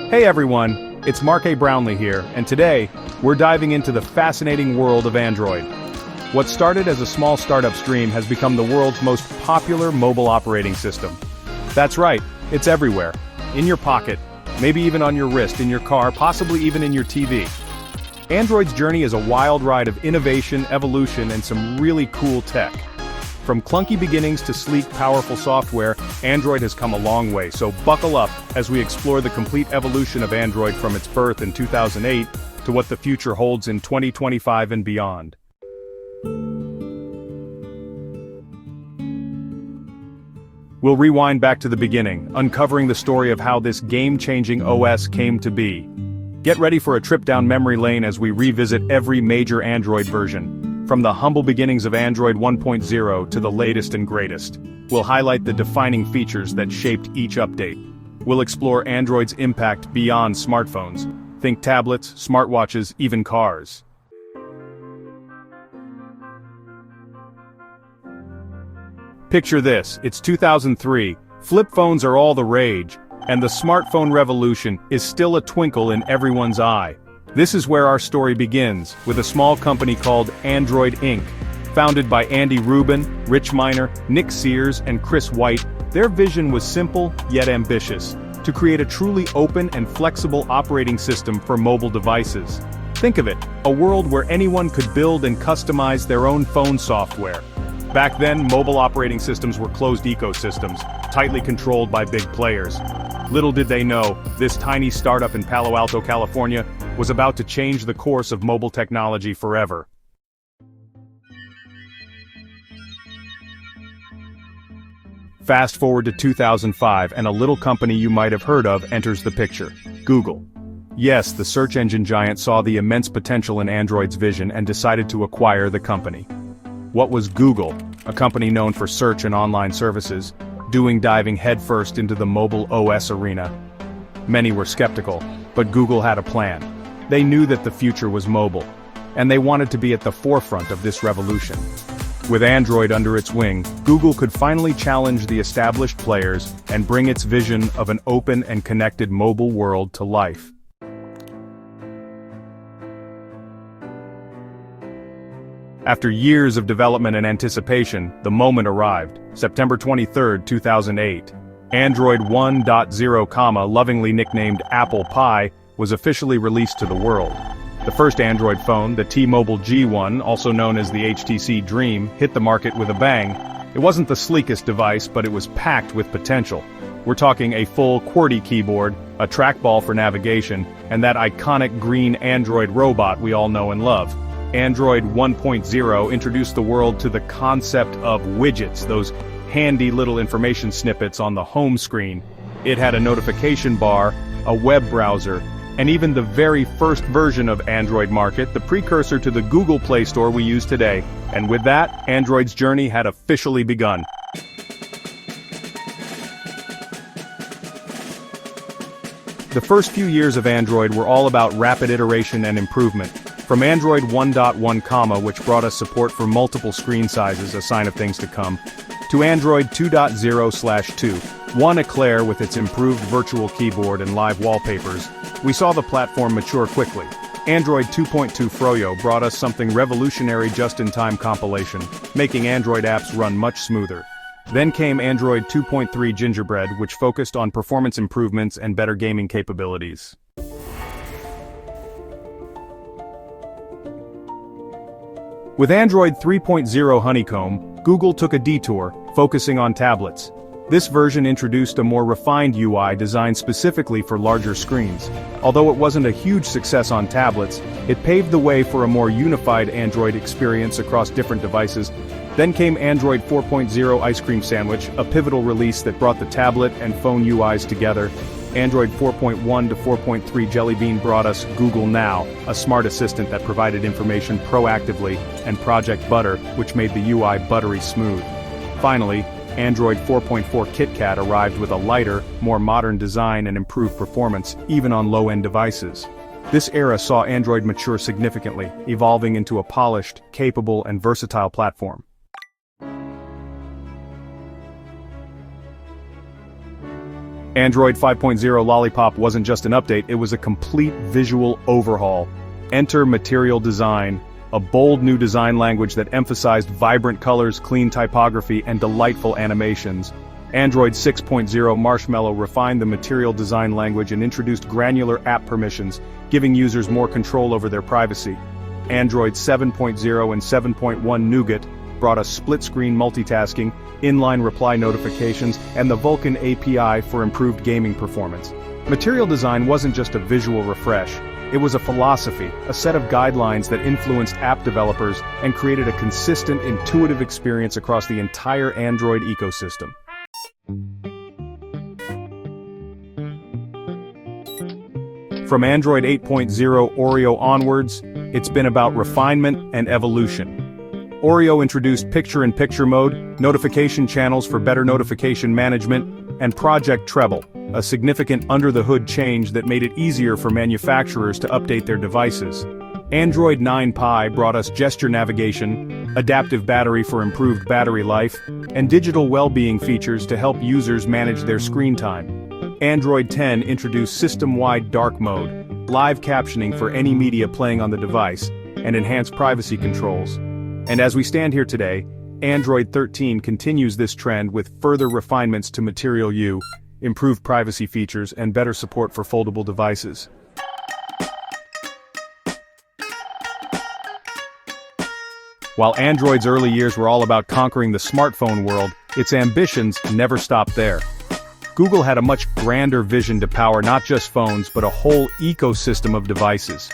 Hey everyone, it's Mark A. Brownlee here, and today, we're diving into the fascinating world of Android. What started as a small startup's dream has become the world's most popular mobile operating system. That's right, it's everywhere. In your pocket, maybe even on your wrist, in your car, possibly even in your TV. Android's journey is a wild ride of innovation, evolution, and some really cool tech. From clunky beginnings to sleek, powerful software, Android has come a long way, so buckle up as we explore the complete evolution of Android from its birth in 2008 to what the future holds in 2025 and beyond. We'll rewind back to the beginning, uncovering the story of how this game-changing OS came to be. Get ready for a trip down memory lane as we revisit every major Android version. From the humble beginnings of Android 1.0 to the latest and greatest, we'll highlight the defining features that shaped each update. We'll explore Android's impact beyond smartphones. Think tablets, smartwatches, even cars. Picture this, it's 2003, flip phones are all the rage, and the smartphone revolution is still a twinkle in everyone's eye. This is where our story begins, with a small company called Android Inc. Founded by Andy Rubin, Rich Miner, Nick Sears, and Chris White, their vision was simple yet ambitious, to create a truly open and flexible operating system for mobile devices. Think of it, a world where anyone could build and customize their own phone software. Back then, mobile operating systems were closed ecosystems, tightly controlled by big players. Little did they know, this tiny startup in Palo Alto, California, was about to change the course of mobile technology forever. Fast forward to 2005, and a little company you might have heard of enters the picture: Google. Yes, the search engine giant saw the immense potential in Android's vision and decided to acquire the company. What was Google, a company known for search and online services, doing diving headfirst into the mobile OS arena? Many were skeptical, but Google had a plan. They knew that the future was mobile, and they wanted to be at the forefront of this revolution. With Android under its wing, Google could finally challenge the established players and bring its vision of an open and connected mobile world to life. After years of development and anticipation, the moment arrived, September 23, 2008. Android 1.0, lovingly nicknamed Apple Pie, was officially released to the world. The first Android phone, the T-Mobile G1, also known as the HTC Dream, hit the market with a bang. It wasn't the sleekest device, but it was packed with potential. We're talking a full QWERTY keyboard, a trackball for navigation, and that iconic green Android robot we all know and love. Android 1.0 introduced the world to the concept of widgets, those handy little information snippets on the home screen. It had a notification bar, a web browser, and even the very first version of Android Market, the precursor to the Google Play Store we use today. And with that, Android's journey had officially begun. The first few years of Android were all about rapid iteration and improvement. From Android 1.1, which brought us support for multiple screen sizes, a sign of things to come, to Android 2.0/2, one eclair with its improved virtual keyboard and live wallpapers, we saw the platform mature quickly. Android 2.2 Froyo brought us something revolutionary: just-in-time compilation, making Android apps run much smoother. Then came Android 2.3 Gingerbread, which focused on performance improvements and better gaming capabilities. With Android 3.0 Honeycomb, Google took a detour, focusing on tablets. This version introduced a more refined UI designed specifically for larger screens. Although it wasn't a huge success on tablets, it paved the way for a more unified Android experience across different devices. Then came Android 4.0 Ice Cream Sandwich, a pivotal release that brought the tablet and phone UIs together. Android 4.1 to 4.3 Jelly Bean brought us Google Now, a smart assistant that provided information proactively, and Project Butter, which made the UI buttery smooth. Finally, Android 4.4 KitKat arrived with a lighter, more modern design and improved performance, even on low-end devices. This era saw Android mature significantly, evolving into a polished, capable, and versatile platform. Android 5.0 Lollipop wasn't just an update, it was a complete visual overhaul. Enter Material Design, a bold new design language that emphasized vibrant colors, clean typography, and delightful animations. Android 6.0 Marshmallow refined the material design language and introduced granular app permissions, giving users more control over their privacy. Android 7.0 and 7.1 Nougat brought us split-screen multitasking, inline reply notifications, and the Vulkan API for improved gaming performance. Material design wasn't just a visual refresh, it was a philosophy, a set of guidelines that influenced app developers and created a consistent, intuitive experience across the entire Android ecosystem. From Android 8.0 Oreo onwards, it's been about refinement and evolution. Oreo introduced picture-in-picture mode, notification channels for better notification management, and Project Treble, a significant under-the-hood change that made it easier for manufacturers to update their devices. Android 9 Pie brought us gesture navigation, adaptive battery for improved battery life, and digital well-being features to help users manage their screen time. Android 10 introduced system-wide dark mode, live captioning for any media playing on the device, and enhanced privacy controls. And as we stand here today, Android 13 continues this trend with further refinements to Material U, improved privacy features, and better support for foldable devices. While Android's early years were all about conquering the smartphone world, its ambitions never stopped there. Google had a much grander vision to power not just phones but a whole ecosystem of devices.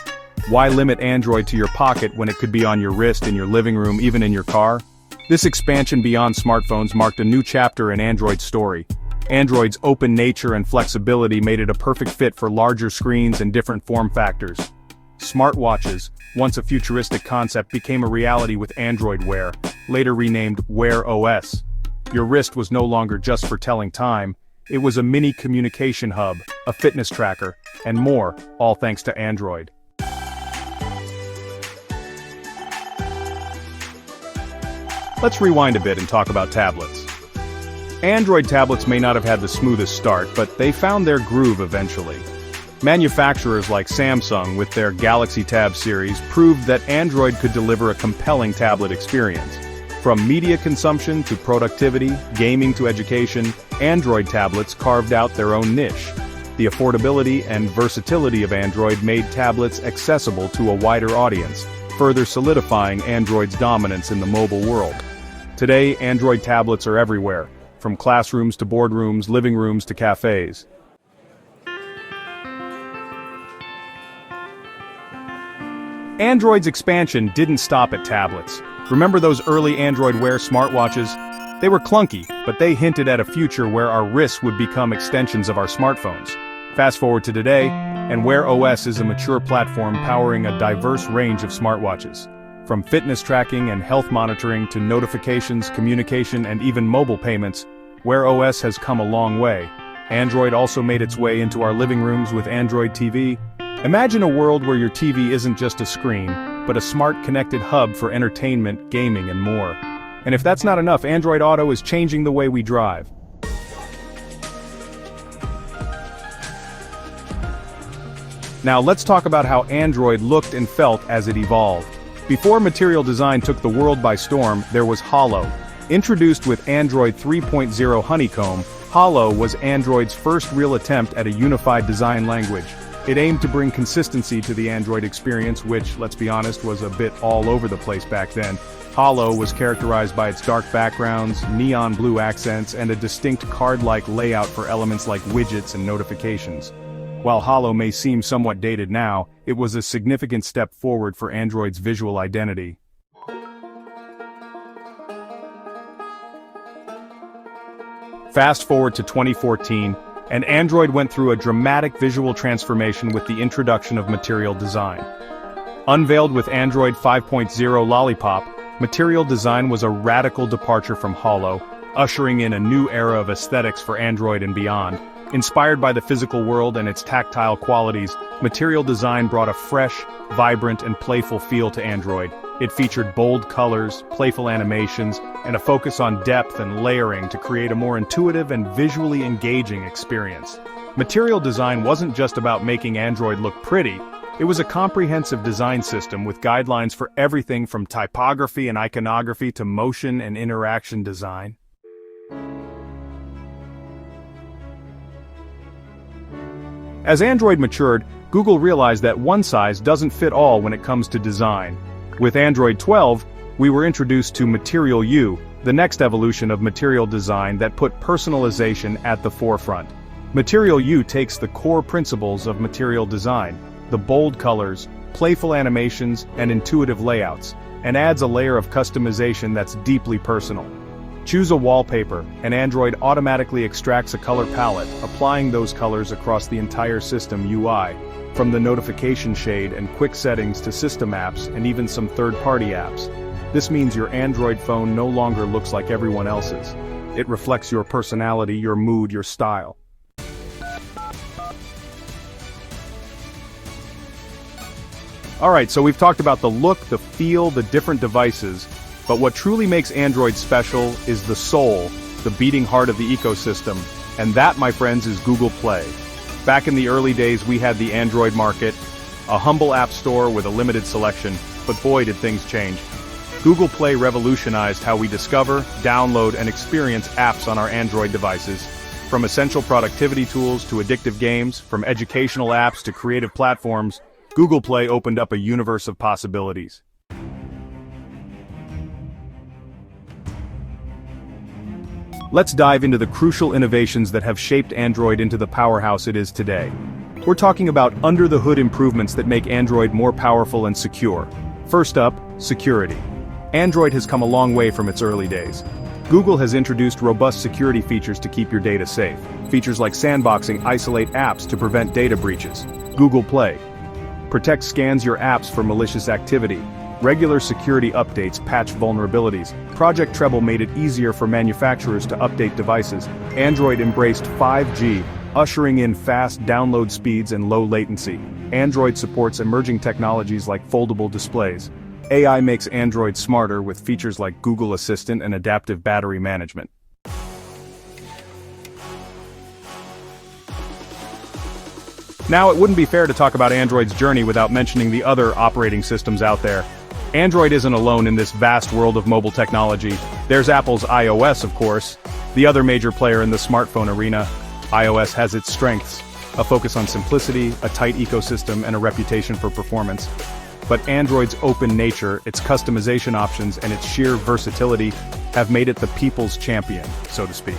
Why limit Android to your pocket when it could be on your wrist, in your living room, even in your car? This expansion beyond smartphones marked a new chapter in Android's story. Android's open nature and flexibility made it a perfect fit for larger screens and different form factors. Smartwatches, once a futuristic concept, became a reality with Android Wear, later renamed Wear OS. Your wrist was no longer just for telling time, it was a mini communication hub, a fitness tracker, and more, all thanks to Android. Let's rewind a bit and talk about tablets. Android tablets may not have had the smoothest start, but they found their groove eventually. Manufacturers like Samsung with their Galaxy Tab series proved that Android could deliver a compelling tablet experience. From media consumption to productivity, gaming to education, Android tablets carved out their own niche. The affordability and versatility of Android made tablets accessible to a wider audience, further solidifying Android's dominance in the mobile world. Today, Android tablets are everywhere, from classrooms to boardrooms, living rooms to cafes. Android's expansion didn't stop at tablets. Remember those early Android Wear smartwatches? They were clunky, but they hinted at a future where our wrists would become extensions of our smartphones. Fast forward to today, and Wear OS is a mature platform powering a diverse range of smartwatches. From fitness tracking and health monitoring to notifications, communication, and even mobile payments, Wear OS has come a long way. Android also made its way into our living rooms with Android TV. Imagine a world where your TV isn't just a screen, but a smart connected hub for entertainment, gaming, and more. And if that's not enough, Android Auto is changing the way we drive. Now let's talk about how Android looked and felt as it evolved. Before material design took the world by storm, there was Holo. Introduced with Android 3.0 Honeycomb, Holo was Android's first real attempt at a unified design language. It aimed to bring consistency to the Android experience, which, let's be honest, was a bit all over the place back then. Holo was characterized by its dark backgrounds, neon blue accents, and a distinct card-like layout for elements like widgets and notifications. While Holo may seem somewhat dated now, it was a significant step forward for Android's visual identity. Fast forward to 2014, and Android went through a dramatic visual transformation with the introduction of material design. Unveiled with Android 5.0 Lollipop, material design was a radical departure from Holo, ushering in a new era of aesthetics for Android and beyond. Inspired by the physical world and its tactile qualities, material design brought a fresh, vibrant, and playful feel to Android, It featured bold colors, playful animations, and a focus on depth and layering to create a more intuitive and visually engaging experience. Material design wasn't just about making Android look pretty, it was a comprehensive design system with guidelines for everything from typography and iconography to motion and interaction design. As Android matured, Google realized that one size doesn't fit all when it comes to design. With Android 12, we were introduced to Material U, the next evolution of material design that put personalization at the forefront. Material U takes the core principles of material design, the bold colors, playful animations, and intuitive layouts, and adds a layer of customization that's deeply personal. Choose a wallpaper, and Android automatically extracts a color palette, applying those colors across the entire system UI, from the notification shade and quick settings to system apps and even some third-party apps. This means your Android phone no longer looks like everyone else's. It reflects your personality, your mood, your style. Alright, so we've talked about the look, the feel, the different devices, but what truly makes Android special is the soul, the beating heart of the ecosystem, and that, my friends, is Google Play. Back in the early days, we had the Android market, a humble app store with a limited selection, but boy did things change. Google Play revolutionized how we discover, download, and experience apps on our Android devices. From essential productivity tools to addictive games, from educational apps to creative platforms, Google Play opened up a universe of possibilities. Let's dive into the crucial innovations that have shaped Android into the powerhouse it is today. We're talking about under-the-hood improvements that make Android more powerful and secure. First up, security. Android has come a long way from its early days. Google has introduced robust security features to keep your data safe. Features like sandboxing isolate apps to prevent data breaches. Google Play scans your apps for malicious activity. Regular security updates patch vulnerabilities. Project Treble made it easier for manufacturers to update devices. Android embraced 5G, ushering in fast download speeds and low latency. Android supports emerging technologies like foldable displays. AI makes Android smarter with features like Google Assistant and adaptive battery management. Now, it wouldn't be fair to talk about Android's journey without mentioning the other operating systems out there. Android isn't alone in this vast world of mobile technology. There's Apple's iOS, of course, the other major player in the smartphone arena. iOS has its strengths, a focus on simplicity, a tight ecosystem, and a reputation for performance. But Android's open nature, its customization options, and its sheer versatility have made it the people's champion, so to speak.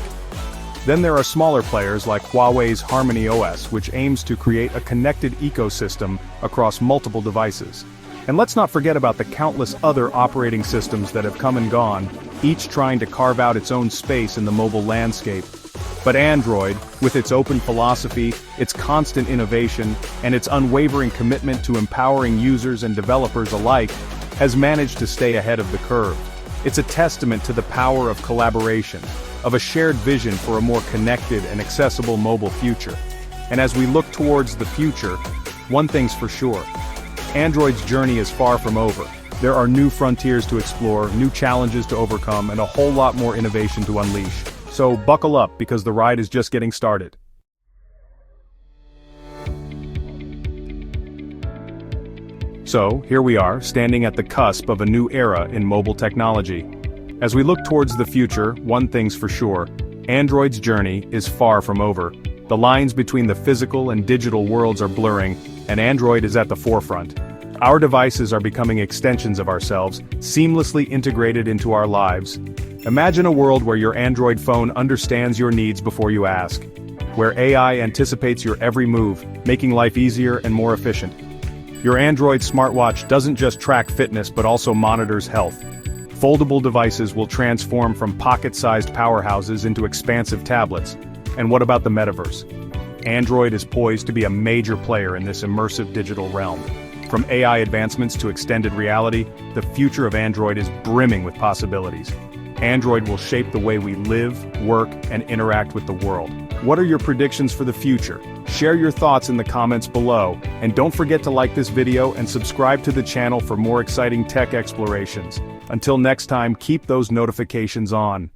Then there are smaller players like Huawei's Harmony OS, which aims to create a connected ecosystem across multiple devices. And let's not forget about the countless other operating systems that have come and gone, each trying to carve out its own space in the mobile landscape. But Android, with its open philosophy, its constant innovation, and its unwavering commitment to empowering users and developers alike, has managed to stay ahead of the curve. It's a testament to the power of collaboration, of a shared vision for a more connected and accessible mobile future. And as we look towards the future, one thing's for sure. Android's journey is far from over. There are new frontiers to explore, new challenges to overcome, and a whole lot more innovation to unleash. So buckle up, because the ride is just getting started. So, here we are, standing at the cusp of a new era in mobile technology. As we look towards the future, one thing's for sure. Android's journey is far from over. The lines between the physical and digital worlds are blurring, and Android is at the forefront. Our devices are becoming extensions of ourselves, seamlessly integrated into our lives. Imagine a world where your Android phone understands your needs before you ask, where AI anticipates your every move, making life easier and more efficient. Your Android smartwatch doesn't just track fitness but also monitors health. Foldable devices will transform from pocket-sized powerhouses into expansive tablets. And what about the metaverse? Android is poised to be a major player in this immersive digital realm. From AI advancements to extended reality, the future of Android is brimming with possibilities. Android will shape the way we live, work, and interact with the world. What are your predictions for the future? Share your thoughts in the comments below, and don't forget to like this video and subscribe to the channel for more exciting tech explorations. Until next time, keep those notifications on.